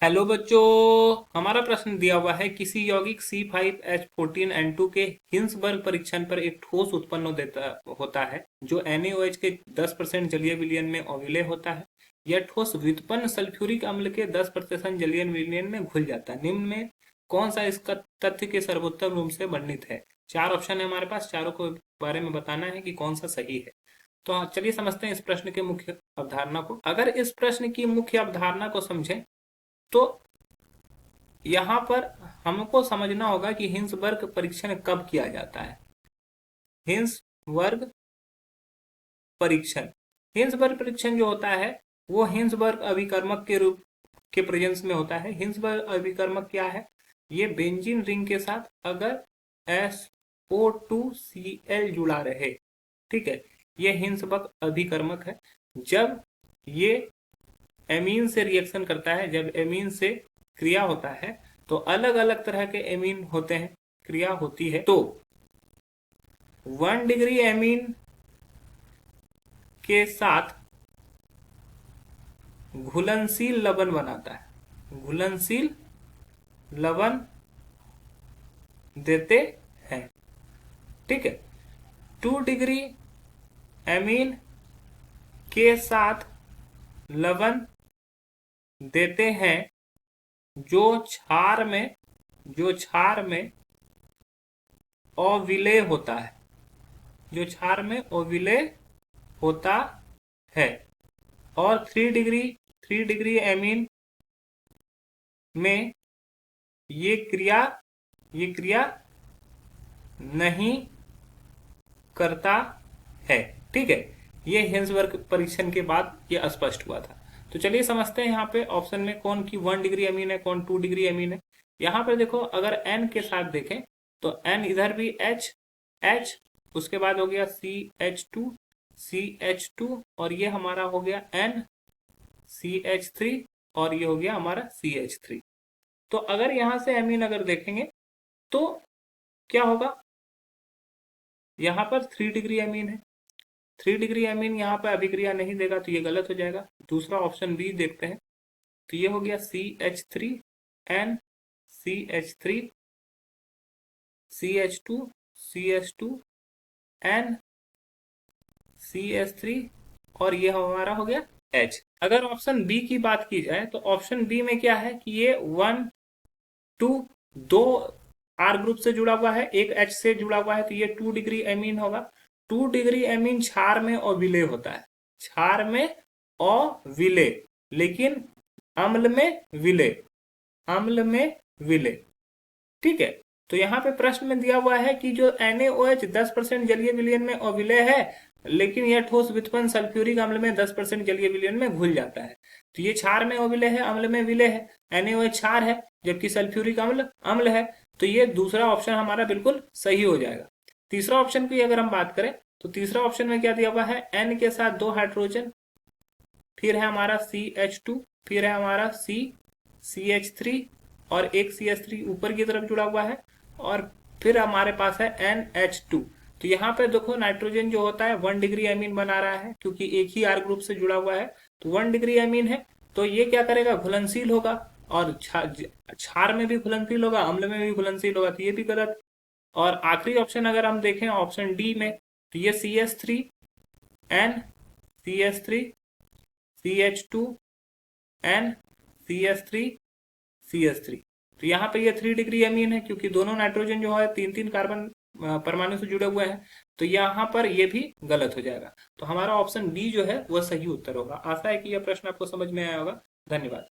Hello बच्चों। हमारा प्रश्न दिया हुआ है किसी यौगिक C5H14N2 के हिंसबर्ग परीक्षण पर एक ठोस उत्पन्न होता है जो NaOH के 10% जलीय विलयन में अविलेय होता है। यह ठोस व्युत्पन्न सल्फ्यूरिक अम्ल के 10% जलीय विलयन में घुल जाता है। निम्न में कौन सा इसका तथ्य के सर्वोत्तम रूप से वर्णित है? चार ऑप्शन है हमारे पास, चारों को बारे में बताना है कि कौन सा सही है। तो चलिए समझते हैं इस प्रश्न के मुख्य अवधारणा को। अगर इस प्रश्न की मुख्य अवधारणा को समझें तो यहाँ पर हमको समझना होगा कि हिंसबर्ग परीक्षण कब किया जाता है। हिंसबर्ग परीक्षण हिंसबर्ग परीक्षण जो होता है वो हिंसबर्ग अभिकर्मक के रूप के प्रेजेंस में होता है। हिंसबर्ग अभिकर्मक क्या है? ये बेंजीन रिंग के साथ अगर SO2Cl जुड़ा रहे, ठीक है, ये हिंसबर्ग अभिकर्मक है। जब ये एमीन से रिएक्शन करता है, जब एमीन से क्रिया होता है तो अलग अलग तरह के एमीन होते हैं, क्रिया होती है तो 1 डिग्री एमीन के साथ घुलनशील लवण बनाता है, घुलनशील लवण देते हैं, ठीक है। 2 डिग्री एमीन के साथ लवण देते हैं जो क्षार में अविलेय होता है, जो क्षार में अविलेय होता है। और 3 डिग्री एमीन में ये क्रिया नहीं करता है, ठीक है। ये हिंसबर्ग परीक्षण के बाद ये स्पष्ट हुआ था। तो चलिए समझते हैं यहाँ पे ऑप्शन में कौन की 1 डिग्री एमीन है, कौन 2 डिग्री एमीन है। यहाँ पर देखो, अगर N के साथ देखें तो N इधर भी H, उसके बाद हो गया CH2 और ये हमारा हो गया NCH3 और ये हो गया हमारा CH3। तो अगर यहां से एमीन अगर देखेंगे तो क्या होगा? यहाँ पर 3 डिग्री एमीन है। 3 डिग्री एमीन यहाँ पर अभिक्रिया नहीं देगा तो ये गलत हो जाएगा। दूसरा ऑप्शन बी देखते हैं, तो ये हो गया CH3 NCH3 CH2 CH2 NCH3 और ये हमारा हो गया H। अगर ऑप्शन बी की बात की जाए तो ऑप्शन बी में क्या है कि ये 1 2 दो R ग्रुप से जुड़ा हुआ है, एक H से जुड़ा हुआ है, तो ये 2 डिग्री एमीन होगा। 2 डिग्री एमीन क्षार में अविलेय होता है, क्षार में अविलेय, लेकिन अम्ल में विलेय, ठीक है। तो यहाँ पे प्रश्न में दिया हुआ है कि जो NaOH 10% जलीय विलयन में अविलेय है, लेकिन यह ठोस व्युत्पन्न सल्फ्यूरिक अम्ल में 10% जलीय विलयन में घुल जाता है। तो ये क्षार में अविलेय है, अम्ल में विलेय है। NaOH क्षार है जबकि सल्फ्यूरिक अम्ल है, तो ये दूसरा ऑप्शन हमारा बिल्कुल सही हो जाएगा। तीसरा ऑप्शन की अगर हम बात करें तो तीसरा ऑप्शन में क्या दिया हुआ है? N के साथ 2 हाइड्रोजन, फिर है हमारा CH2, फिर है हमारा CH3 और एक CH3 ऊपर की तरफ जुड़ा हुआ है, और फिर हमारे पास है NH2। तो यहाँ पे देखो नाइट्रोजन जो होता है 1 डिग्री एमीन बना रहा है, क्योंकि एक ही R ग्रुप से जुड़ा हुआ है, तो 1 डिग्री एमीन है, तो ये क्या करेगा? घुलनशील होगा, और क्षार में भी घुलनशील होगा, अम्ल में भी घुलनशील होगा, तो ये भी गलत। और आखिरी ऑप्शन अगर हम देखें ऑप्शन डी में, तो ये CH3 NCH3 CH2 NCH3 CH3, तो यहाँ पे ये 3 डिग्री एमीन है, क्योंकि दोनों नाइट्रोजन जो है 3-3 कार्बन परमाणु से जुड़े हुए हैं, तो यहाँ पर ये भी गलत हो जाएगा। तो हमारा ऑप्शन डी जो है वह सही उत्तर होगा। आशा है कि यह प्रश्न आपको समझ में आया होगा। धन्यवाद।